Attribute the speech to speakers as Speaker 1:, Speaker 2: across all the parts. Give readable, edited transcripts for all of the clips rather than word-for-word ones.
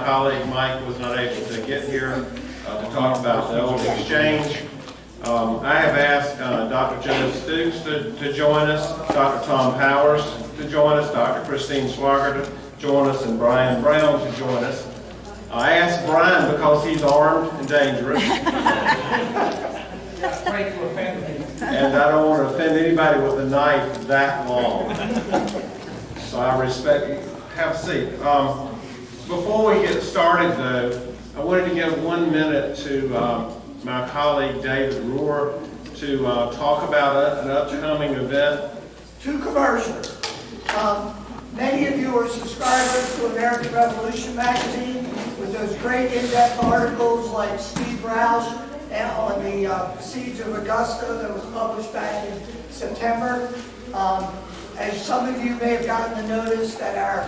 Speaker 1: my colleague Mike was not able to get here to talk about the old exchange. I have asked Dr. Joe Stooks to join us, Dr. Tom Powers to join us, Dr. Christine Swagger to join us, and Brian Brown to join us. I asked Brian because he's armed and dangerous. And I don't want to offend anybody with a knife that long. So I respect you. Have a seat. Before we get started, though, I wanted to give 1 minute to my colleague David Rohr to talk about an upcoming event.
Speaker 2: 2 commercials. Many of you are subscribers to American Revolution magazine with those great in-depth articles like Steve Roush on the siege of Augusta that was published back in September. As some of you may have gotten the notice that our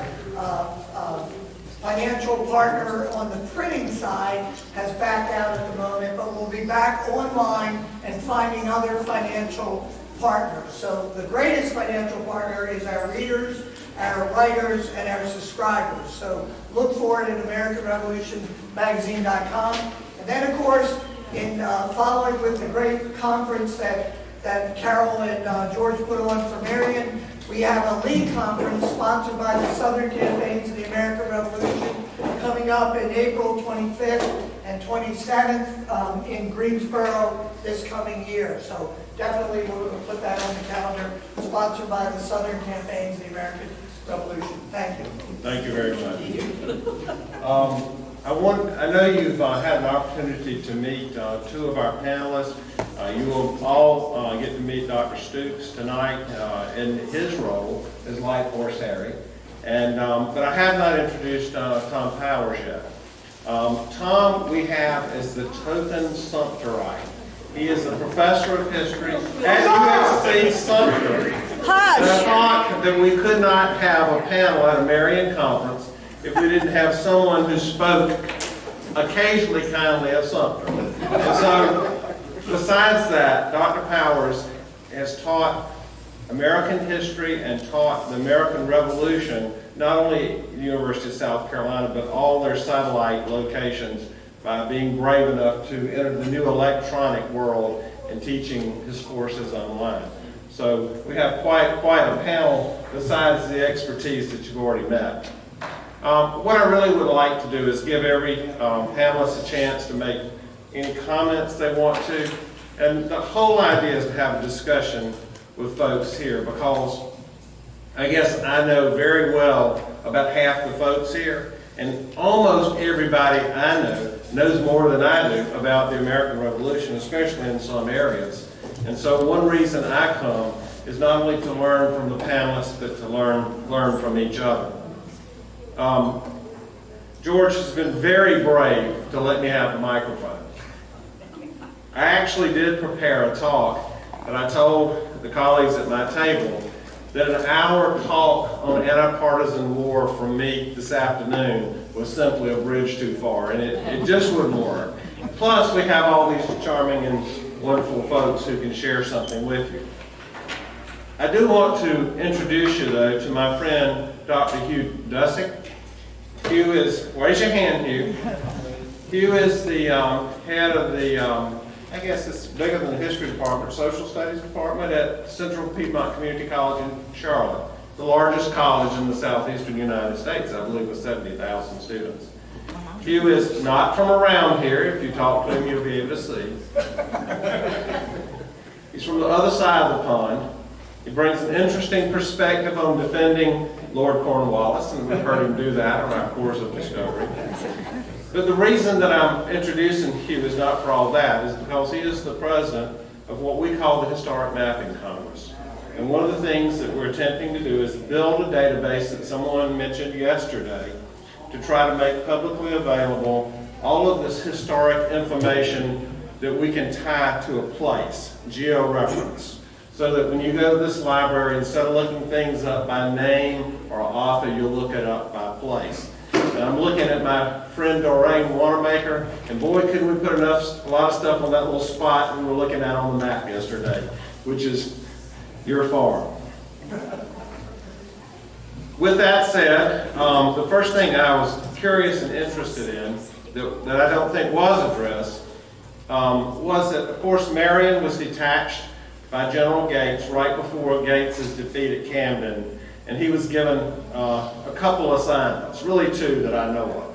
Speaker 2: financial partner on the printing side has backed out at the moment, but we'll be back online and finding other financial partners. So the greatest financial partner is our readers, our writers, and our subscribers. So look for it at AmericanRevolutionMagazine.com. And then, of course, in following with the great conference that Carol and George put on for Marion, we have a lead conference sponsored by the Southern Campaigns of the American Revolution coming up in April 25th and 27th in Greensboro this coming year. So definitely we're going to put that on the calendar, sponsored by the Southern Campaigns of the American Revolution. Thank you.
Speaker 1: Thank you very much. I know you've had an opportunity to meet 2 of our panelists. You will all get to meet Dr. Stooks tonight in his role as Light Horse Harry. But I have not introduced Tom Powers yet. Tom we have as the token Sumpterite. He is a professor of history at USC Sumter. And I thought that we could not have a panel at a Marion conference if we didn't have someone who spoke occasionally kindly of Sumter. And so, besides that, Dr. Powers has taught American history and taught the American Revolution, not only at the University of South Carolina, but all their satellite locations by being brave enough to enter the new electronic world and teaching his courses online. So we have quite a panel besides the expertise that you've already met. What I really would like to do is give every panelist a chance to make any comments they want to. And the whole idea is to have a discussion with folks here, because I guess I know very well about half the folks here, and almost everybody I know knows more than I do about the American Revolution, especially in some areas. And so one reason I come is not only to learn from the panelists, but to learn from each other. George has been very brave to let me have the microphone. I actually did prepare a talk, but I told the colleagues at my table that an hour talk on anti-partisan war from me this afternoon was simply a bridge too far, and it just wouldn't work. Plus, we have all these charming and wonderful folks who can share something with you. I do want to introduce you, though, to my friend, Dr. Hugh Dusick. Hugh is, raise your hand, Hugh. Hugh is the head of the, I guess it's bigger than the history department, social studies department at Central Piedmont Community College in Charlotte, the largest college in the southeastern United States, I believe, with 70,000 students. Hugh is not from around here. If you talk to him, you'll be able to see. He's from the other side of the pond. He brings an interesting perspective on defending Lord Cornwallis, and we've heard him do that on our course of discovery. But the reason that I'm introducing Hugh is not for all that, is because he is the president of what we call the Historic Mapping Congress. And one of the things that we're attempting to do is build a database that someone mentioned yesterday to try to make publicly available all of this historic information that we can tie to a place, geo-reference. So that when you go to this library, instead of looking things up by name or author, you'll look it up by place. And I'm looking at my friend Doreen Wanamaker, and boy, couldn't we put a lot of stuff on that little spot we were looking at on the map yesterday, which is your farm. With that said, the first thing I was curious and interested in, that I don't think was addressed, was that, of course, Marion was detached by General Gates right before Gates' defeat at Camden, and he was given a couple assignments, really two that I know of.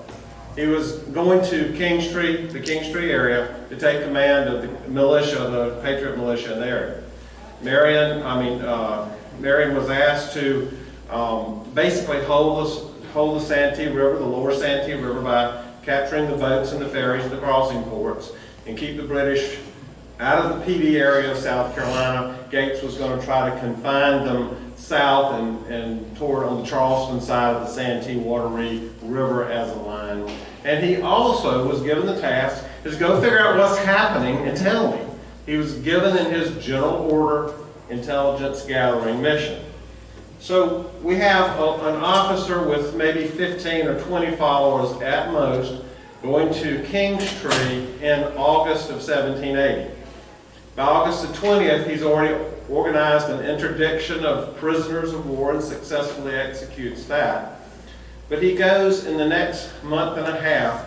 Speaker 1: He was going to King Street, the King Street area, to take command of the militia, the Patriot militia in the area. Marion was asked to basically hold the Santee River, the lower Santee River, by capturing the boats and the ferries and the crossing ports, and keep the British out of the PD area of South Carolina. Gates was going to try to confine them south and toward on the Charleston side of the Santee Wateree River as a line. And he also was given the task to go figure out what's happening and tell me. He was given in his general order intelligence gathering mission. So we have an officer with maybe 15 or 20 followers at most going to King's Tree in August of 1780. By August the 20th, he's already organized an interdiction of prisoners of war and successfully executes that. But he goes in the next month and a half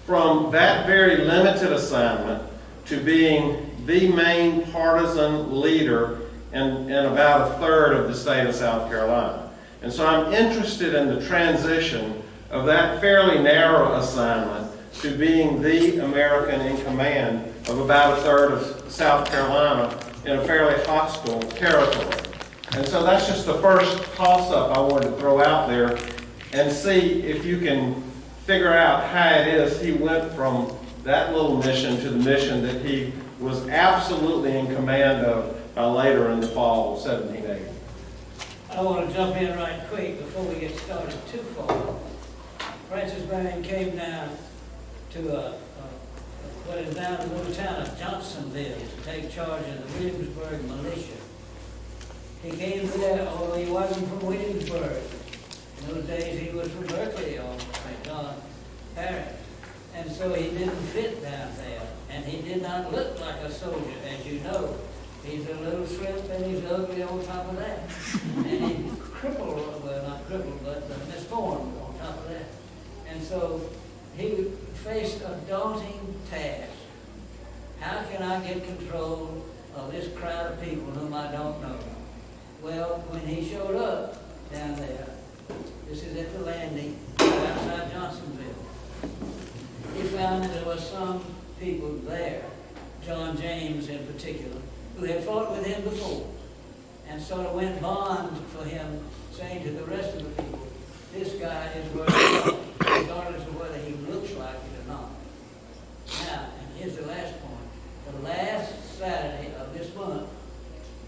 Speaker 1: from that very limited assignment to being the main partisan leader in about a third of the state of South Carolina. And so I'm interested in the transition of that fairly narrow assignment to being the American in command of about a third of South Carolina in a fairly hostile territory. And so that's just the first toss-up I wanted to throw out there and see if you can figure out how it is he went from that little mission to the mission that he was absolutely in command of later in the fall of 1780.
Speaker 3: I want to jump in right quick before we get started too far. Francis Marion came down to what is now the little town of Johnsonville to take charge of the Williamsburg militia. He came there, although he wasn't from Williamsburg. In those days he was from Berkeley or St. John Parish. And so he didn't fit down there. And he did not look like a soldier, as you know. He's a little shrimp and he's ugly on top of that. And he's crippled, well not crippled, but misformed on top of that. And so he faced a daunting task. How can I get control of this crowd of people whom I don't know? Well, when he showed up down there, this is at the landing right outside Johnsonville, he found that there were some people there, John James in particular, who had fought with him before, and sort of went bond for him, saying to the rest of the people, this guy is worth it, regardless of whether he looks like it or not. Now, and here's the last point. The last Saturday of this month,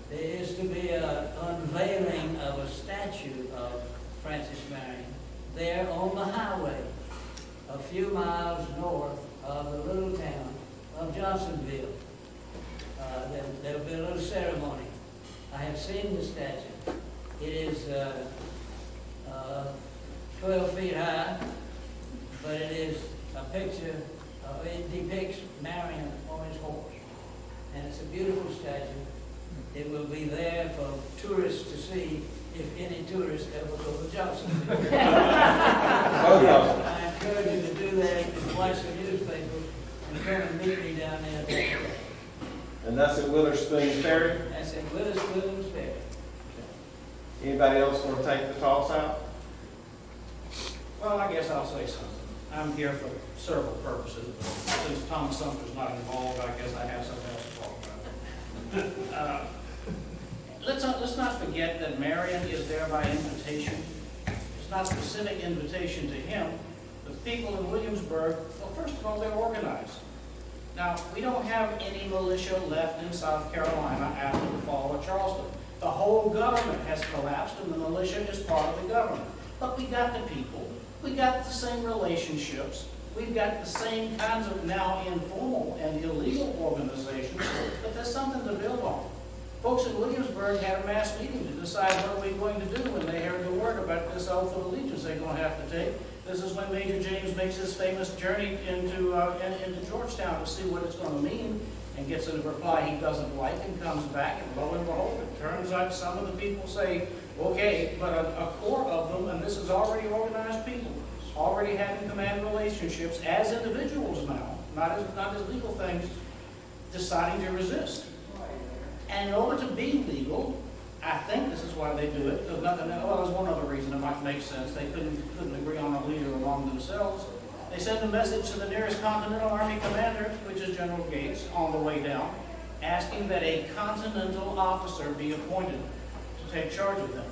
Speaker 3: there is to be an unveiling of a statue of Francis Marion there on the highway, a few miles north of the little town of Johnsonville. There'll be a little ceremony. I have seen the statue. It is 12 feet high, but it is a picture, it depicts Marion on his horse. And it's a beautiful statue. It will be there for tourists to see if any tourists ever go to Johnsonville. I encourage you to do that and watch the newspaper and come and meet me down there.
Speaker 1: And that's at Witherspoon Ferry?
Speaker 3: That's at Witherspoon Ferry.
Speaker 1: Anybody else want to take the toss out?
Speaker 4: Well, I guess I'll say something. I'm here for several purposes, but since Tom Sumter's not involved, I guess I have something else to talk about. Let's not forget that Marion is there by invitation. It's not a specific invitation to him. The people in Williamsburg, well, first of all, they're organized. Now, we don't have any militia left in South Carolina after the fall of Charleston. The whole government has collapsed and the militia is part of the government. But we got the people. We got the same relationships. We've got the same kinds of now informal and illegal organizations, but there's something to build on. Folks in Williamsburg had a mass meeting to decide what are we going to do when they heard the word about this oath of allegiance they're going to have to take. This is when Major James makes his famous journey into Georgetown to see what it's going to mean, and gets a reply he doesn't like and comes back, and lo and behold, it turns out some of the people say, okay, but a core of them, and this is already organized people, already having command relationships as individuals now, not as legal things, deciding to resist. And in order to be legal, I think this is why they do it. There's nothing, well, there's one other reason it might make sense. They couldn't agree on a leader among themselves. They send a message to the nearest Continental Army commander, which is General Gates, on the way down, asking that a Continental officer be appointed to take charge of them.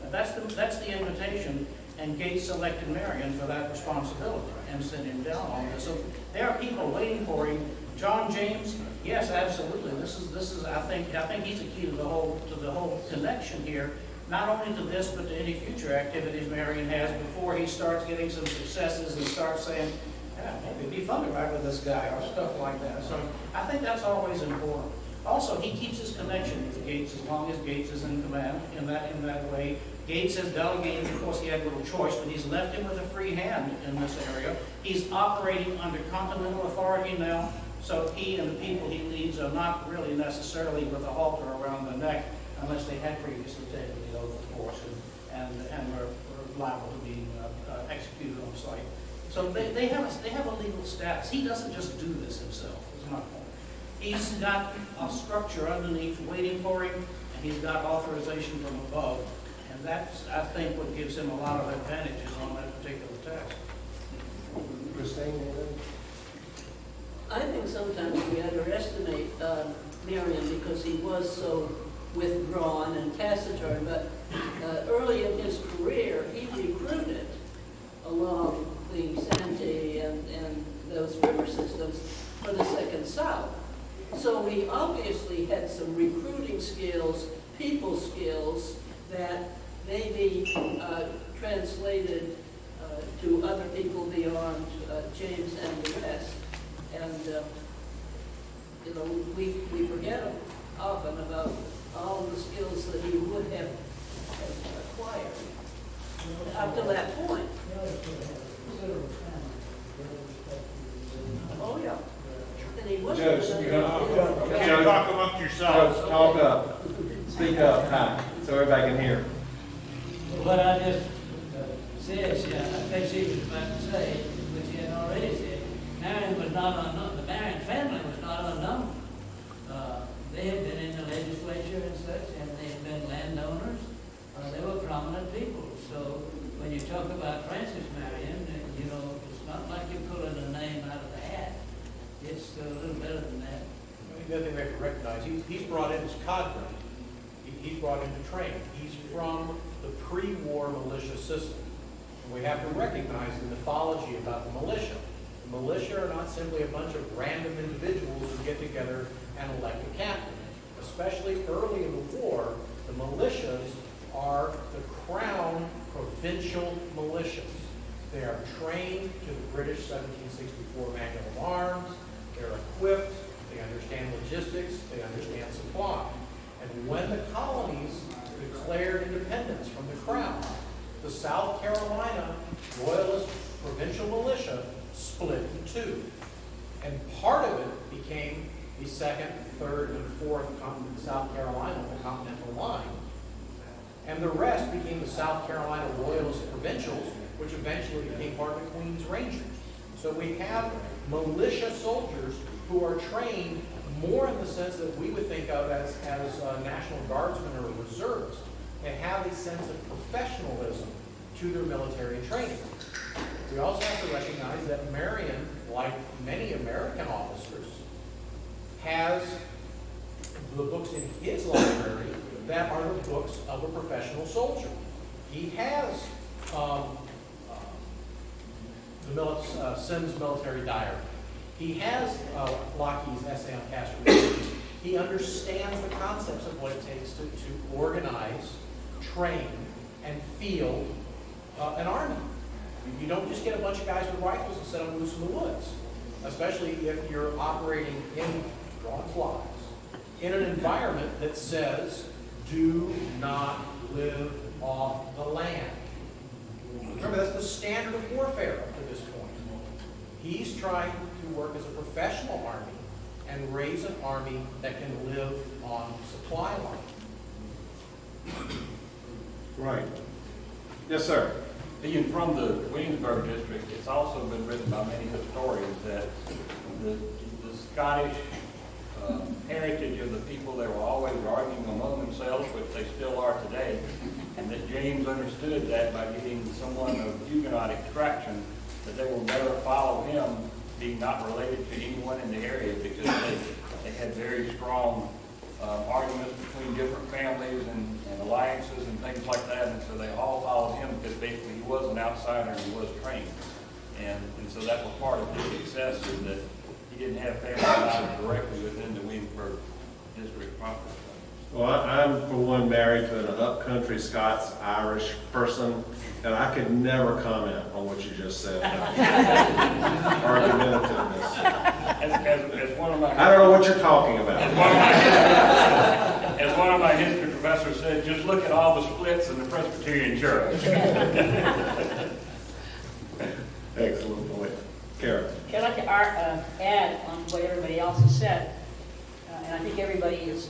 Speaker 4: Now, that's the invitation, and Gates selected Marion for that responsibility and sent him down on this. So there are people waiting for him. John James, yes, absolutely. This is. I think he's the key to the whole connection here. Not only to this, but to any future activities Marion has before he starts getting some successes and starts saying, yeah, maybe it'd be fun to ride with this guy or stuff like that. So I think that's always important. Also, he keeps his connection with Gates as long as Gates is in command in that way. Gates has delegated, of course he had little choice, but he's left him with a free hand in this area. He's operating under Continental authority now, so he and the people he leads are not really necessarily with a halter around the neck unless they had previously taken the oath, of course, and were liable to be executed on sight. So they have a legal status. He doesn't just do this himself, is my point. He's got a structure underneath waiting for him, and he's got authorization from above. And that's, I think, what gives him a lot of advantages on that particular task.
Speaker 1: Christine?
Speaker 5: I think sometimes we underestimate Marion because he was so withdrawn and taciturn, but early in his career, he recruited along the Santee and those river systems for the Second South. So he obviously had some recruiting skills, people skills, that maybe translated to other people beyond James and the rest. And, you know, we forget often about all the skills that he would have acquired up to that point. Oh, yeah. And he wasn't.
Speaker 1: Joe,
Speaker 6: You can't talk amongst yourselves.
Speaker 1: Talk up. Speak up high, so everybody can hear.
Speaker 3: What I just said, I think she was about to say, which she had already said, Marion was not unknown, the Marion family was not unknown. They had been in the legislature and such, and they had been landowners. They were prominent people. So when you talk about Francis Marion, you know, it's not like you're pulling a name out of the hat. It's a little better than that.
Speaker 6: The other thing we have to recognize, he's brought in his cadre. He's brought in to train. He's from the pre-war militia system. And we have to recognize the mythology about the militia. The militia are not simply a bunch of random individuals who get together and elect a captain. Especially early in the war, the militias are the crown provincial militias. They are trained to the British 1764 Manual of Arms. They're equipped. They understand logistics. They understand supply. And when the colonies declared independence from the crown, the South Carolina Royalist provincial militia split in two. And part of it became the 2nd, 3rd, and 4th South Carolina, the Continental Line. And the rest became the South Carolina Royalist Provincials, which eventually became part of the Queen's Rangers. So we have militia soldiers who are trained more in the sense that we would think of as National Guardsmen or reserves. They have a sense of professionalism to their military training. We also have to recognize that Marion, like many American officers, has the books in his library that are the books of a professional soldier. He has Symp's military diary. He has Lockheed's essay on castration. He understands the concepts of what it takes to organize, train, and field an army. You don't just get a bunch of guys with rifles and set them loose in the woods, especially if you're operating in drawn flies, in an environment that says, do not live off the land. Remember, that's the standard of warfare up to this point. He's trying to work as a professional army and raise an army that can live on supply line.
Speaker 1: Right. Yes, sir.
Speaker 7: being from the Williamsburg district, it's also been written by many historians that the Scottish heritage of the people, they were always arguing among themselves, which they still are today, and that James understood that by getting someone of Huguenot extraction, that they will better follow him, being not related to anyone in the area, because they had very strong arguments between different families and alliances and things like that, and so they all followed him because basically he was an outsider and he was trained. And so that was part of his success, is that he didn't have family ties directly within the Williamsburg district proper.
Speaker 1: Well, I'm, for one, married to an upcountry Scots-Irish person, and I could never comment on what you just said. Argumentativeness.
Speaker 7: As one of my...
Speaker 1: I don't know what you're talking about.
Speaker 7: As one of my history professors said, just look at all the splits in the Presbyterian Church.
Speaker 1: Excellent point. Karen.
Speaker 8: I'd like to add on to what everybody else has said, and I think everybody has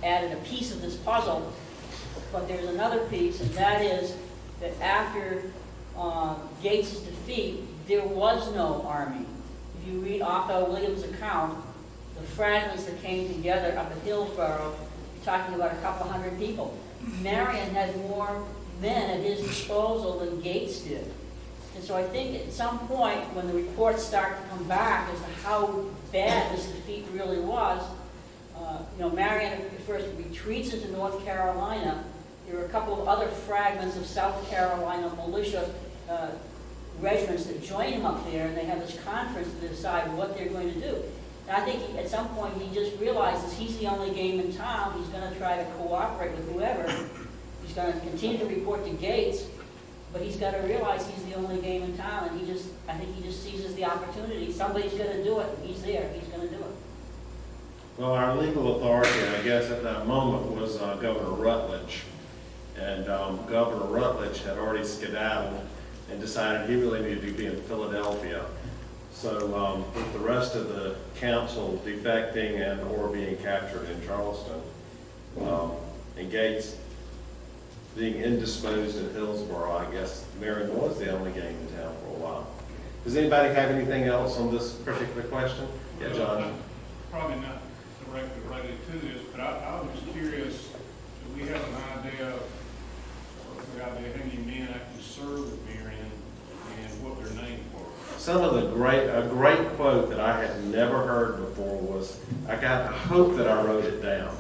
Speaker 8: added a piece of this puzzle, but there's another piece, and that is that after Gates' defeat, there was no army. If you read Otho Williams' account, the fragments that came together up at Hillsborough, you're talking about a couple hundred people. Marion had more men at his disposal than Gates did. And so I think at some point, when the reports start to come back as to how bad this defeat really was, Marion at first retreats into North Carolina. There were a couple of other fragments of South Carolina militia regiments that join him up there, and they have this conference to decide what they're going to do. And I think at some point he just realizes he's the only game in town. He's going to try to cooperate with whoever. He's going to continue to report to Gates, but he's got to realize he's the only game in town, and I think he just seizes the opportunity. Somebody's going to do it. He's there. He's going to do it.
Speaker 1: Well, our legal authority, I guess, at that moment was Governor Rutledge. And Governor Rutledge had already skedaddled and decided he really needed to be in Philadelphia. So with the rest of the council defecting and or being captured in Charleston, and Gates being indisposed in Hillsborough, I guess Marion was the only game in town for a while. Does anybody have anything else on this particular question? Yeah, John?
Speaker 9: Probably not directly related to this, but I was curious, do we have an idea of how many men actually served with Marion and what their names were?
Speaker 1: Some of a great quote that I had never heard before was, I hope that I wrote it down,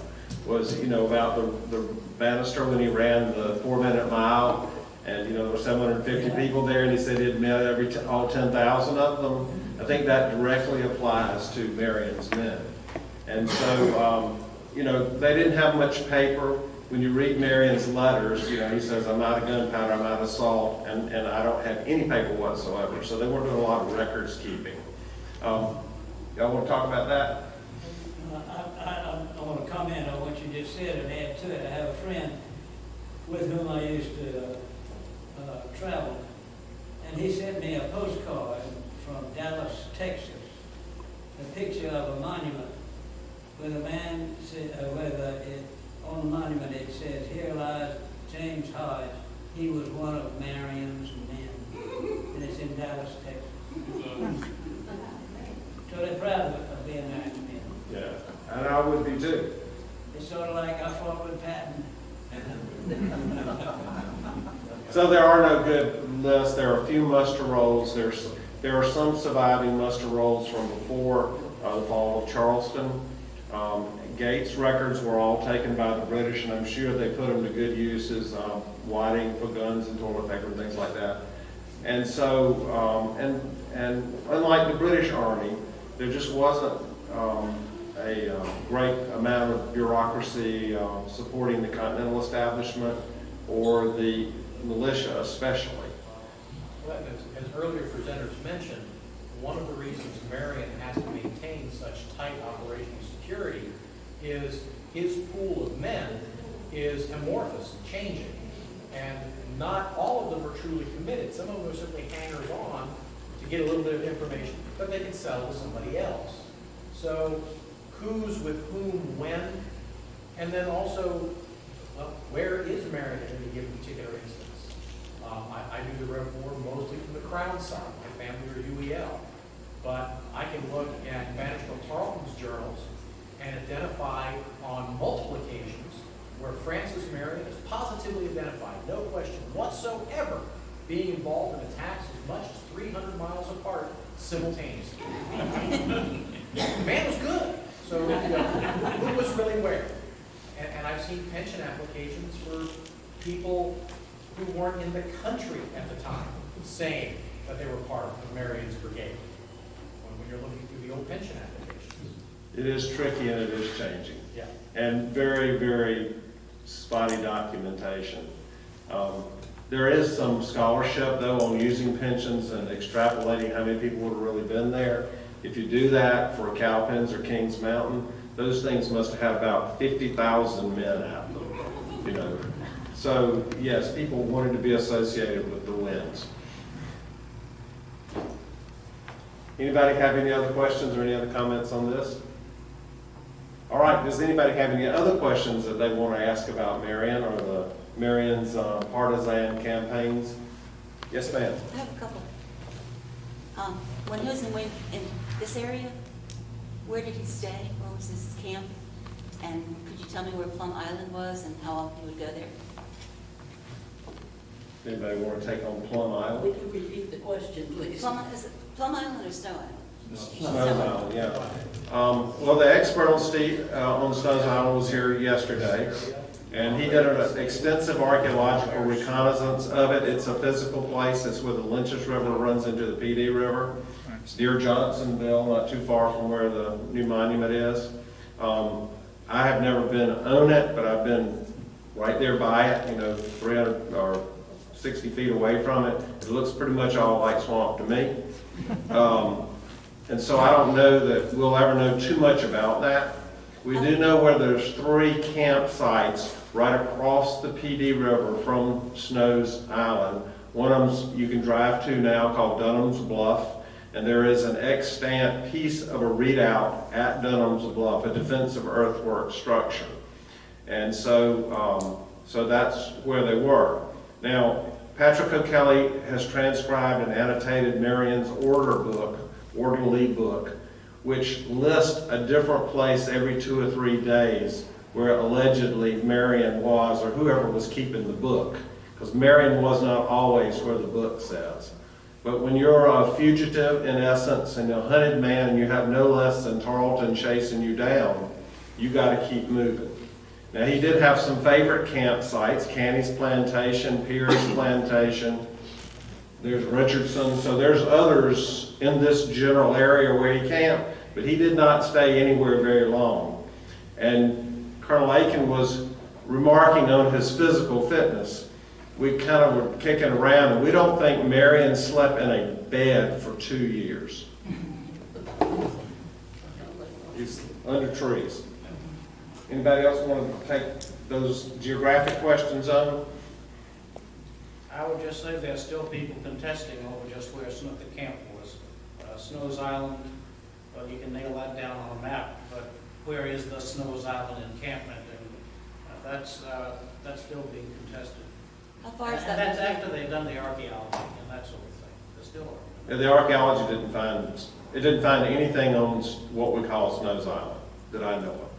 Speaker 1: was, about the Bannister when he ran the 4-minute mile, and, there were 750 people there, and he said he'd met all 10,000 of them. I think that directly applies to Marion's men. And so, they didn't have much paper. When you read Marion's letters, he says, I'm out of gunpowder, I'm out of salt, and I don't have any paper whatsoever. So they weren't doing a lot of records keeping. Y'all want to talk about that?
Speaker 3: I want to comment on what you just said and add to it. I have a friend with whom I used to travel, and he sent me a postcard from Dallas, Texas, a picture of a monument with a man, on the monument it says, "Here lies James Hodge. He was one of Marion's men." And it's in Dallas, Texas. So they're proud of being Marion's men.
Speaker 1: Yeah, and I would be too.
Speaker 3: It's sort of like I fought with Patton.
Speaker 1: So there are no good lists. There are a few muster rolls. There are some surviving muster rolls from before the fall of Charleston. Gates' records were all taken by the British, and I'm sure they put them to good uses, whiting for guns and toilet paper and things like that. And so, and unlike the British Army, there just wasn't a great amount of bureaucracy supporting the Continental establishment or the militia especially.
Speaker 6: Well, as earlier presenters mentioned, one of the reasons Marion has to maintain such tight operational security is his pool of men is amorphous and changing. And not all of them are truly committed. Some of them are simply hangers-on to get a little bit of information, but they can sell to somebody else. So who's with whom when, and then also, well, where is Marion in any given particular instance? I do the Rev 4 mostly from the Crown side. My family are UEL. But I can look at Banishville Tarleton's journals and identify on multiple occasions where Francis Marion is positively identified, no question whatsoever, being involved in attacks as much as 300 miles apart simultaneously. The man was good, so who was really where? And I've seen pension applications for people who weren't in the country at the time saying that they were part of Marion's brigade. When you're looking through the old pension applications.
Speaker 1: It is tricky and it is changing.
Speaker 6: Yeah.
Speaker 1: And very, very spotty documentation. There is some scholarship though on using pensions and extrapolating how many people would have really been there. If you do that for Cowpens or Kings Mountain, those things must have about 50,000 men out them, you know. So yes, people wanted to be associated with the winds. Anybody have any other questions or any other comments on this? All right, does anybody have any other questions that they want to ask about Marion or the Marion's partisan campaigns? Yes, ma'am.
Speaker 10: I have a couple. When he was in this area, where did he stay? Where was his camp? And could you tell me where Plum Island was and how often he would go there?
Speaker 1: Anybody want to take on Plum Island?
Speaker 5: Would you repeat the question, please?
Speaker 10: Is it Plum Island or Snow Island?
Speaker 1: Snows Island, yeah. Well, the expert on Snows Island was here yesterday, and he did an extensive archaeological reconnaissance of it. It's a physical place. It's where the Lynch's River runs into the PD River. It's near Johnsonville, not too far from where the new monument is. I have never been on it, but I've been right there by it, 300 or 60 feet away from it. It looks pretty much all like swamp to me. And so I don't know that we'll ever know too much about that. We do know where there's 3 campsites right across the PD River from Snows Island. One of them you can drive to now called Dunham's Bluff, and there is an extant piece of a redoubt at Dunham's Bluff, a defensive earthwork structure. And so, so that's where they were. Now, Patrick O'Kelly has transcribed and annotated Marion's orderly book, which lists a different place every 2 or 3 days where allegedly Marion was, or whoever was keeping the book, because Marion was not always where the book says. But when you're a fugitive, in essence, and a hunted man, and you have no less than Tarleton chasing you down, you got to keep moving. Now, he did have some favorite campsites, Canny's Plantation, Pierce Plantation, there's Richardson, so there's others in this general area where he camped, but he did not stay anywhere very long. And Colonel Aiken was remarking on his physical fitness. We kind of were kicking around, and we don't think Marion slept in a bed for 2 years. He's under trees. Anybody else want to take those geographic questions on?
Speaker 4: I would just say there's still people contesting over just where the camp was. Snows Island, you can nail that down on a map, but where is the Snows Island encampment? And that's still being contested.
Speaker 10: How far is
Speaker 4: And
Speaker 10: that?
Speaker 4: that's after they've done the archaeology and that sort of thing. There's still argument.
Speaker 1: Yeah, the archaeology didn't find anything on what we call Snows Island that I know of.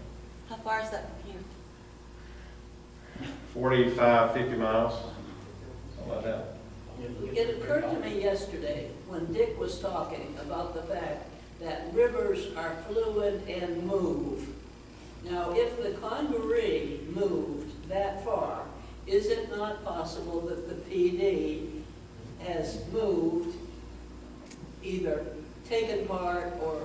Speaker 10: How far is that from here?
Speaker 1: 45, 50 miles, something like that.
Speaker 5: It occurred to me yesterday when Dick was talking about the fact that rivers are fluid and move. Now, if the Congaree moved that far, is it not possible that the PD has moved, either taken part or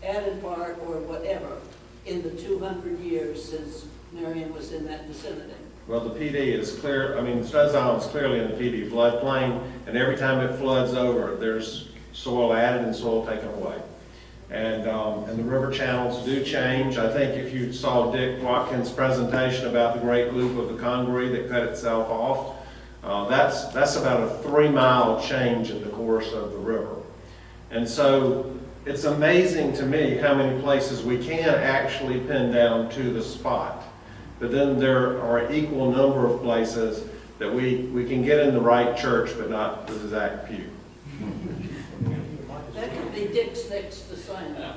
Speaker 5: added part or whatever, in the 200 years since Marion was in that vicinity?
Speaker 1: Well, the PD is clear, Snows Island's clearly in the PD floodplain, and every time it floods over, there's soil added and soil taken away. And the river channels do change. I think if you saw Dick Watkins' presentation about the Great Loop of the Congaree that cut itself off, that's about a 3-mile change in the course of the river. And so it's amazing to me how many places we can actually pin down to the spot. But then there are an equal number of places that we can get in the right church, but not the exact pew.
Speaker 5: That could be Dick's next assignment.
Speaker 7: I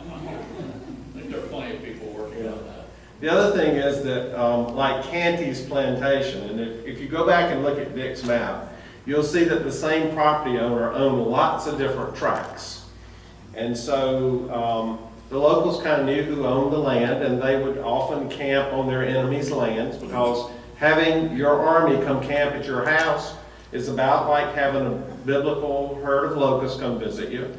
Speaker 7: think there are plenty of people working on that.
Speaker 1: The other thing is that, like Canty's plantation, and if you go back and look at Dick's map, you'll see that the same property owner owned lots of different tracts. And so the locals kind of knew who owned the land, and they would often camp on their enemies' lands, because having your army come camp at your house is about like having a biblical herd of locusts come visit you.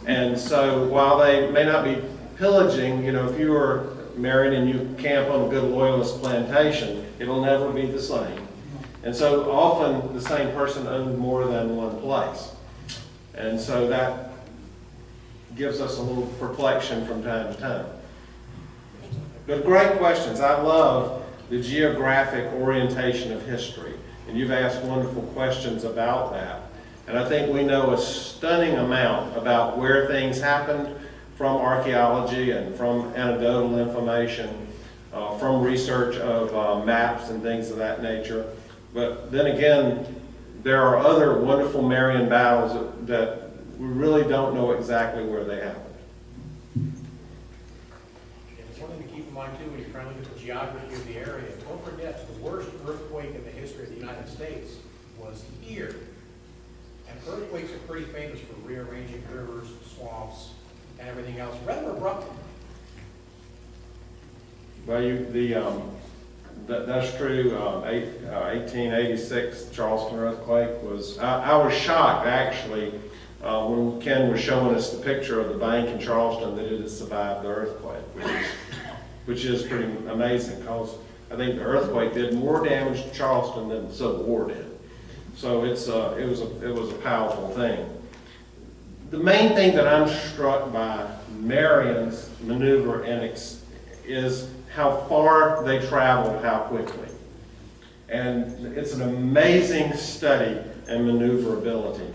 Speaker 1: And so while they may not be pillaging, if you were married and you camp on a good loyalist plantation, it'll never be the same. And so often the same person owned more than one place. And so that gives us a little perplexion from time to time. But great questions. I love the geographic orientation of history. And you've asked wonderful questions about that. And I think we know a stunning amount about where things happened from archaeology and from anecdotal information, from research of maps and things of that nature. But then again, there are other wonderful Marian battles that we really don't know exactly where they happened.
Speaker 6: And it's one thing to keep in mind too when you're trying to look at the geography of the area. Don't forget, the worst earthquake in the history of the United States was here. And earthquakes are pretty famous for rearranging rivers, swamps, and everything else, rather abruptly.
Speaker 1: Well, that's true. 1886 Charleston earthquake was. I was shocked actually when Ken was showing us the picture of the bank in Charleston that it had survived the earthquake, which is pretty amazing, because I think the earthquake did more damage to Charleston than the Civil War did. So it was a powerful thing. The main thing that I'm struck by Marion's maneuver is how far they traveled, how quickly. And it's an amazing study in maneuverability.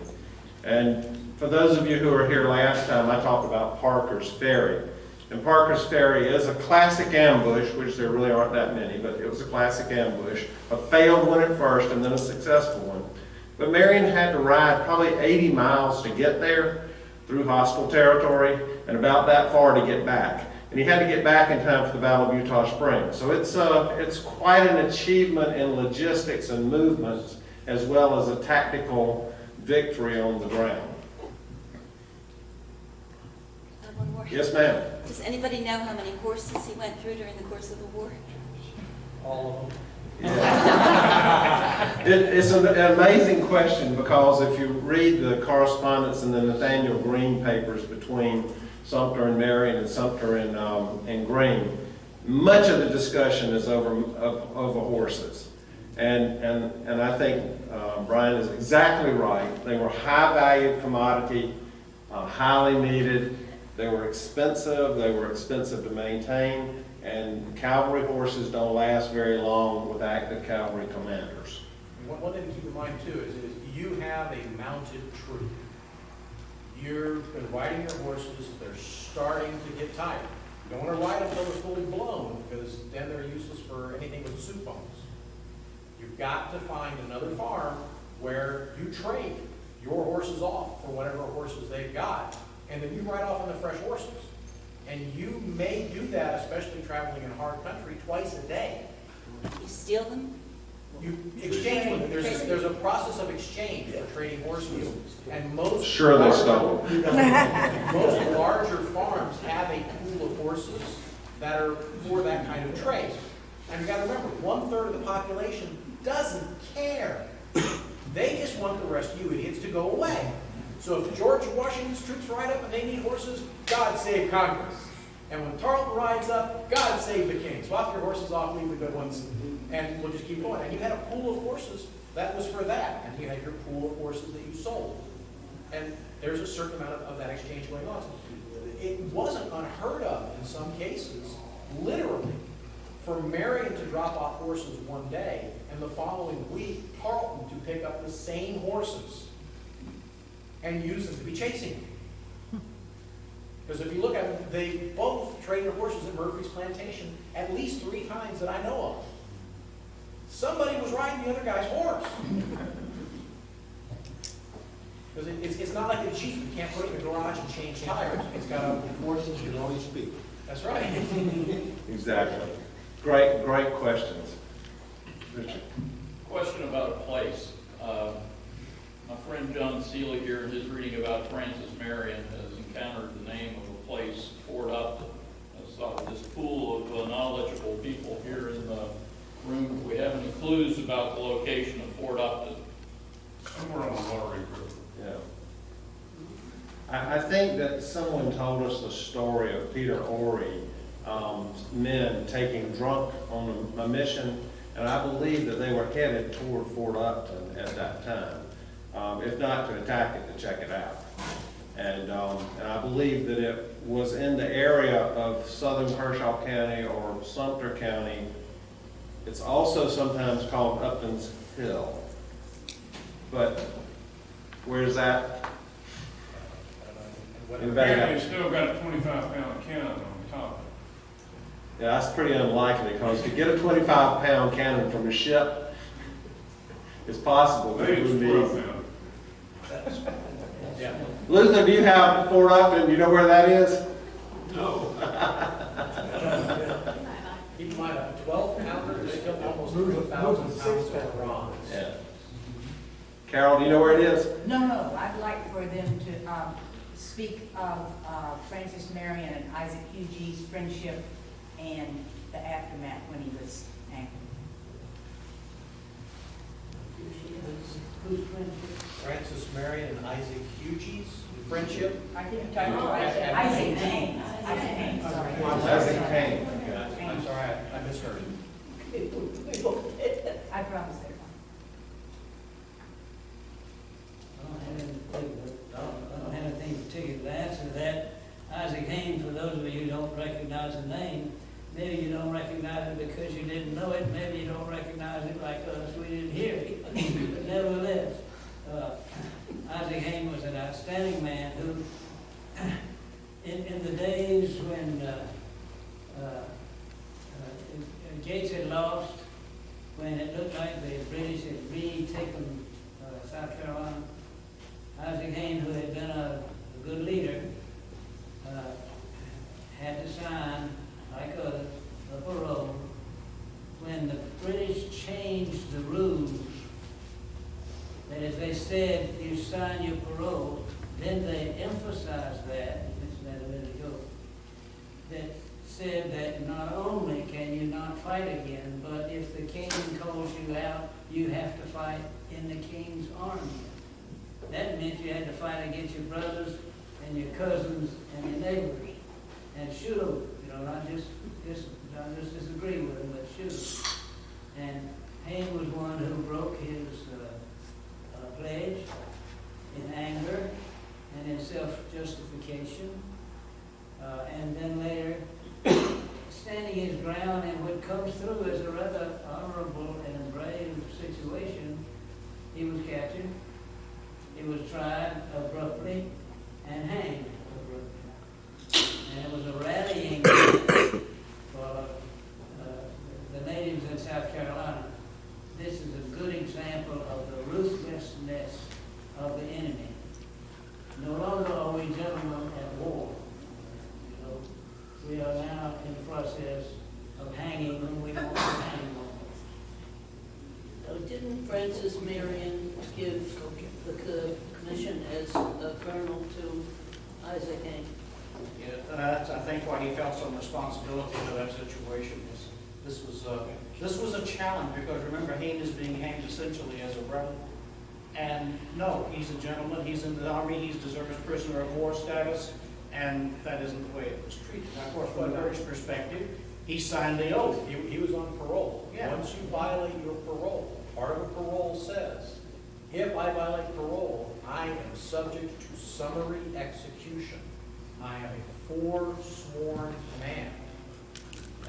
Speaker 1: And for those of you who were here last time, I talked about Parker's Ferry. And Parker's Ferry is a classic ambush, which there really aren't that many, but it was a classic ambush. A failed one at first and then a successful one. But Marion had to ride probably 80 miles to get there through hostile territory, and about that far to get back. And he had to get back in time for the Battle of Eutaw Springs. So it's quite an achievement in logistics and movements, as well as a tactical victory on the ground.
Speaker 10: One more.
Speaker 1: Yes, ma'am.
Speaker 10: Does anybody know how many horses he went through during the course of the war?
Speaker 6: All of them.
Speaker 1: It's an amazing question, because if you read the correspondence in the Nathaniel Greene papers between Sumter and Marion and Sumter and Greene, much of the discussion is over horses. And I think Brian is exactly right. They were high-valued commodity, highly needed. They were expensive to maintain, and cavalry horses don't last very long with active cavalry commanders.
Speaker 6: And one thing to keep in mind too is you have a mounted troop. You've been riding your horses, they're starting to get tired. You don't want to ride until they're fully blown, because then they're useless for anything with soup bones. You've got to find another farm where you trade your horses off for whatever horses they've got, and then you ride off on the fresh horses. And you may do that, especially traveling in hard country, twice a day.
Speaker 10: You steal them?
Speaker 6: You exchange with them. There's a process of exchange for trading horses. And most
Speaker 1: Sure they stole.
Speaker 6: most larger farms have a pool of horses that are for that kind of trade. And you got to remember, 1/3 of the population doesn't care. They just want the rest of you idiots to go away. So if George Washington's troops ride up and they need horses, God save Congress. And when Tarleton rides up, God save the king. Swap your horses off, leave the good ones, and we'll just keep going. And you had a pool of horses that was for that, and you had your pool of horses that you sold. And there's a certain amount of that exchange going on. It wasn't unheard of in some cases, literally, for Marion to drop off horses one day, and the following week, Tarleton to pick up the same horses and use them to be chasing. Because if you look at them, they both traded horses at Murphy's plantation at least 3 times that I know of. somebody was riding the other guy's horse. Because it's not like a Jeep, you can't put it in the garage and change tires. It's got a,
Speaker 11: Horses can only speak.
Speaker 6: that's right.
Speaker 1: Exactly. Great questions. Richard?
Speaker 12: Question about a place. My friend John Seeley here, in his reading about Francis Marion, has encountered the name of a place, Fort Upton. So this pool of knowledgeable people here in the room, do we have any clues about the location of Fort Upton?
Speaker 9: Somewhere on the Wateree River.
Speaker 1: Yeah. I think that someone told us the story of Peter Ory, men taking drunk on a mission, and I believe that they were headed toward Fort Upton at that time, if not to attack it, to check it out. And I believe that it was in the area of southern Kershaw County or Sumter County. It's also sometimes called Upton's Hill. But where's that? Anybody
Speaker 9: Apparently,
Speaker 1: got-
Speaker 9: it's still got a 25-pound cannon on top.
Speaker 1: Yeah, that's pretty unlikely, because to get a 25-pound cannon from a ship, it's possible, but
Speaker 9: Maybe
Speaker 1: it
Speaker 9: it's
Speaker 1: wouldn't be
Speaker 9: 12
Speaker 1: easy.
Speaker 9: pound.
Speaker 6: Yeah.
Speaker 1: Luther, do you have Fort Upton? Do you know where that is?
Speaker 9: No.
Speaker 6: Keep in mind, a 12-pounder is still almost 2,000 pounds of bronze.
Speaker 1: Yeah. Carol, do you know where it is?
Speaker 13: No, I'd like for them to speak of Francis Marion and Isaac Hughes's friendship and the aftermath when he was angry.
Speaker 3: Who's friend?
Speaker 6: Francis Marion and Isaac Hughes's friendship.
Speaker 13: I think you're talking about Isaac Haynes. Isaac Haynes, sorry.
Speaker 1: Isaac Kane.
Speaker 6: I'm sorry, I misheard.
Speaker 13: I promise they're
Speaker 3: I don't have anything particular to answer to that. Isaac Haynes, for those of you who don't recognize the name, maybe you don't recognize it because you didn't know it, maybe you don't recognize it like us, we didn't hear it. But nevertheless, Isaac Haynes was an outstanding man who, in the days when Gates had lost, when it looked like the British had retaken South Carolina, Isaac Haynes, who had been a good leader, had to sign, like others, a parole. When the British changed the rules, that if they said you sign your parole, then they emphasized that, mentioned that a minute ago, that said that not only can you not fight again, but if the king calls you out, you have to fight in the king's army. That meant you had to fight against your brothers and your cousins and your neighbors, and shoot them, not just disagree with them, but shoot them. And Hayne was one who broke his pledge in anger and in self-justification, and then later standing his ground in what comes through as a rather honorable and brave situation. He was captured, he was tried abruptly, and hanged abruptly. And it was a rallying for the natives in South Carolina. This is a good example of the ruthlessness of the enemy. No longer are we gentlemen at war. We are now in the process of hanging when we want to hang on.
Speaker 5: Didn't Francis Marion give the commission as a colonel to Isaac Haynes?
Speaker 4: Yeah, and that's, I think, why he felt some responsibility for that situation. This was a challenge, because remember, Haynes is being hanged essentially as a rebel. And no, he's a gentleman, he's in the army, he's deserves prisoner of war status, and that isn't the way it was treated. Now, of course, from the British perspective, he signed the oath.
Speaker 6: He was on parole.
Speaker 4: Yeah.
Speaker 6: Once you violate your parole, part of a parole says, if I violate parole, I am subject to summary execution. I am a forsworn man.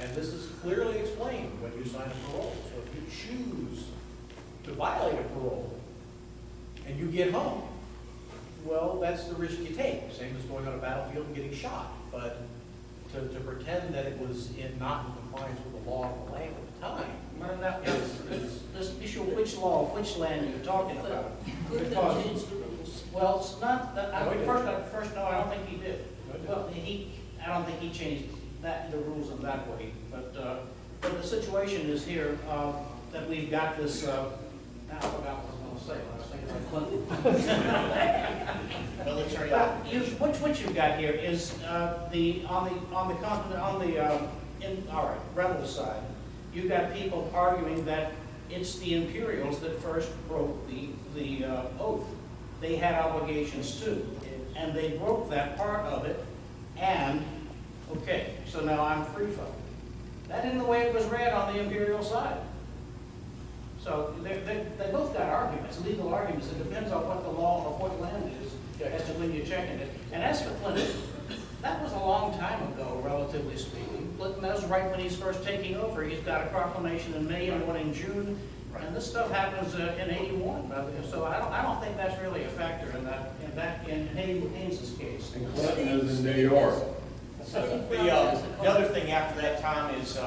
Speaker 6: And this is clearly explained when you sign a parole. So if you choose to violate a parole and you get home, well, that's the risk you take. Same as going on a battlefield and getting shot. But to pretend that it was not in compliance with the law of the land at the time.
Speaker 4: Well, now, this issue of which law, which land you're talking about.
Speaker 5: Could they
Speaker 4: Because,
Speaker 5: change the rules?
Speaker 4: well, it's not, that,
Speaker 6: No, he didn't.
Speaker 4: first, no, I don't think he did.
Speaker 6: No, he didn't.
Speaker 4: Well, I don't think he changed the rules in that way, but the situation is here, that we've got this, now I forgot what I was gonna say, I was thinking of Clinton.
Speaker 6: Military
Speaker 4: What you've got here is, on the continent, all right, rebel side, you've got people arguing that it's the Imperials that first broke the oath. They had obligations too, and they broke that part of it, and, okay, so now I'm free from it. That isn't the way it was read on the Imperial side. So they both got arguments, legal arguments. It depends on what the law of what land is as to when you're checking it. And as for Clinton, that was a long time ago, relatively speaking. Clinton, that was right when he's first taking over. He's got a proclamation in May and one in June. And this stuff happens in '81. So I don't think that's really a factor in Haynes' case.
Speaker 1: And Clinton is in New York.
Speaker 11: The other thing after that, Tom, is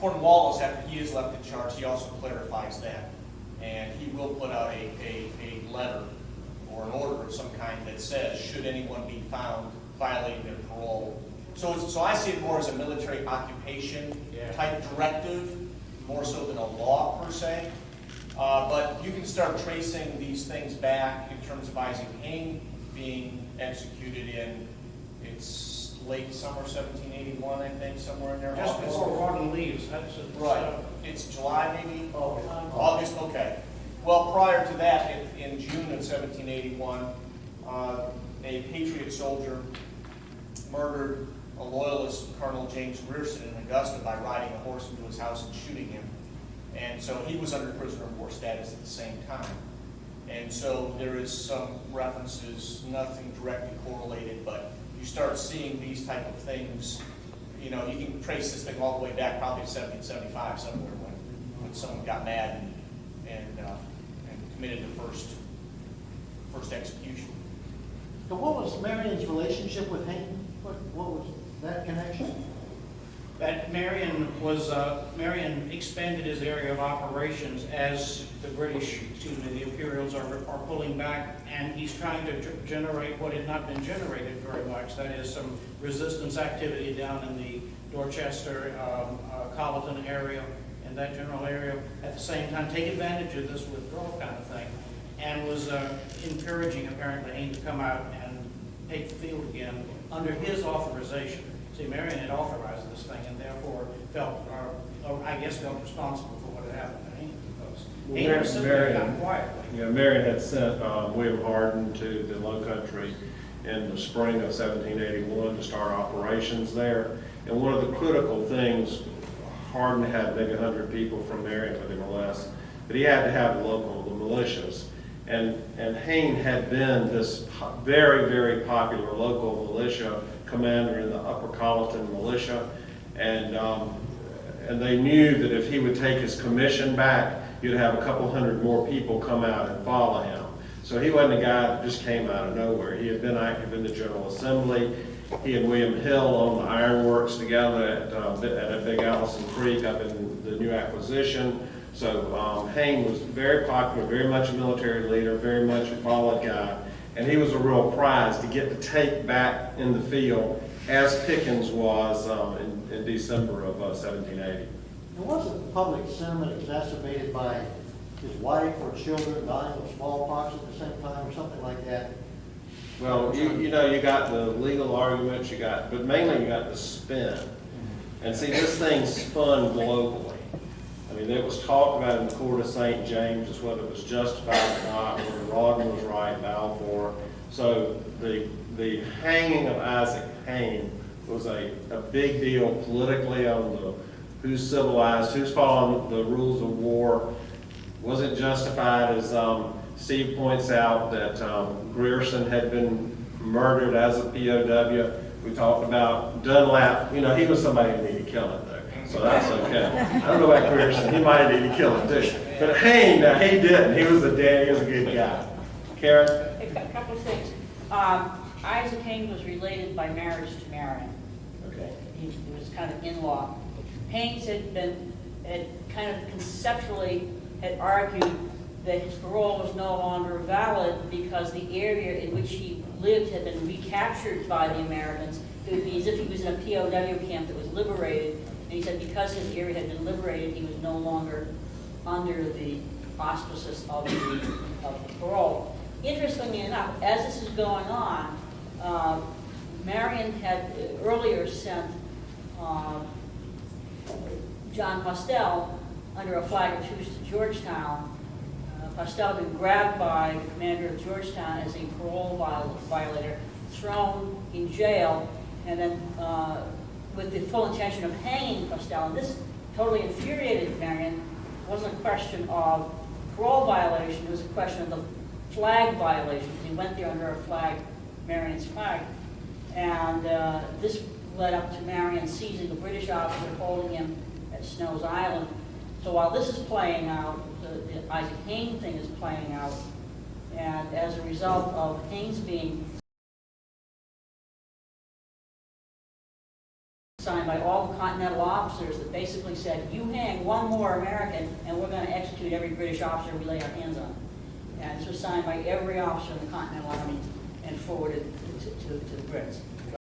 Speaker 11: Cornwallis, after he is left in charge, he also clarifies that. And he will put out a letter or an order of some kind that says, should anyone be found violating their parole. So I see it more as a military occupation type directive, more so than a law per se. But you can start tracing these things back in terms of Isaac Hayne being executed in, it's late summer 1781, I think, somewhere in there.
Speaker 4: Just before Rawdon leaves.
Speaker 11: Right. It's July maybe?
Speaker 4: Oh,
Speaker 11: August, okay. Well, prior to that, in June of 1781, a Patriot soldier murdered a loyalist, Colonel James Grierson, in Augusta by riding a horse into his house and shooting him. And so he was under prisoner of war status at the same time. And so there is some references, nothing directly correlated, but you start seeing these type of things. You know, you can trace this thing all the way back probably to 1775 somewhere when someone got mad and committed the first execution.
Speaker 14: So what was Marion's relationship with Hayne? What was that connection?
Speaker 4: That Marion expanded his area of operations as the the Imperials are pulling back, and he's trying to generate what had not been generated very much. That is some resistance activity down in the Dorchester, Colleton area, in that general area. At the same time, take advantage of this withdrawal kind of thing, and was encouraging apparently Hayne to come out and take the field again under his authorization. See, Marion had authorized this thing and therefore felt responsible for what had happened to Hayne. Hayne was sitting there kind of quietly.
Speaker 1: Yeah, Marion had sent William Hardin to the Low Country in the spring of 1781 to start operations there. And one of the critical things, Hardin had maybe 100 people from Marion with him or less, but he had to have the militias. And Hayne had been this very, very popular local militia commander in the Upper Colleton militia, and they knew that if he would take his commission back, you'd have a couple hundred more people come out and follow him. So he wasn't a guy that just came out of nowhere. He had been active in the General Assembly. He and William Hill owned the ironworks together at Big Allison Creek up in the new acquisition. So Hayne was very popular, very much a military leader, very much a followed guy, and he was a real prize to get to take back in the field as Pickens was in December of 1780.
Speaker 14: And wasn't the public sentiment exacerbated by his wife or children dying of smallpox at the same time or something like that?
Speaker 1: Well, you know, you got the legal arguments, but mainly you got the spin. And see, this thing's spun globally. I mean, it was talked about in the court of St. James as whether it was justified or not, whether Rawdon was right, Balfour. So the hanging of Isaac Hayne was a big deal politically on who's civilized, who's following the rules of war. Was it justified, as Steve points out, that Grierson had been murdered as a POW. We talked about Dunlap. You know, he was somebody who needed killing, though. So that's okay. I don't know about Grierson. He might have needed killing, too. But Hayne, he didn't. He was a good guy. Karen?
Speaker 8: A couple of things. Isaac Hayne was related by marriage to Marion. Okay. He was kind of in-law. Haynes had kind of conceptually had argued that his parole was no longer valid because the area in which he lived had been recaptured by the Americans. It would be as if he was in a POW camp that was liberated. And he said because his area had been liberated, he was no longer under the auspices of the parole. Interestingly enough, as this is going on, Marion had earlier sent John Postel under a flag of truce to Georgetown. Postel had been grabbed by the commander of Georgetown as a parole violator, thrown in jail, and then with the full intention of hanging Postel. And this totally infuriated Marion. It wasn't a question of parole violation, it was a question of the flag violation. He went there under a flag, Marion's flag. And this led up to Marion seizing a British officer holding him at Snow's Island. So while this is playing out, the Isaac Haynes thing is playing out, and as a result of Haynes being signed by all the Continental officers that basically said, you hang one more American and we're going to execute every British officer we lay our hands on. And this was signed by every officer in the Continental Army and forwarded to the Brits.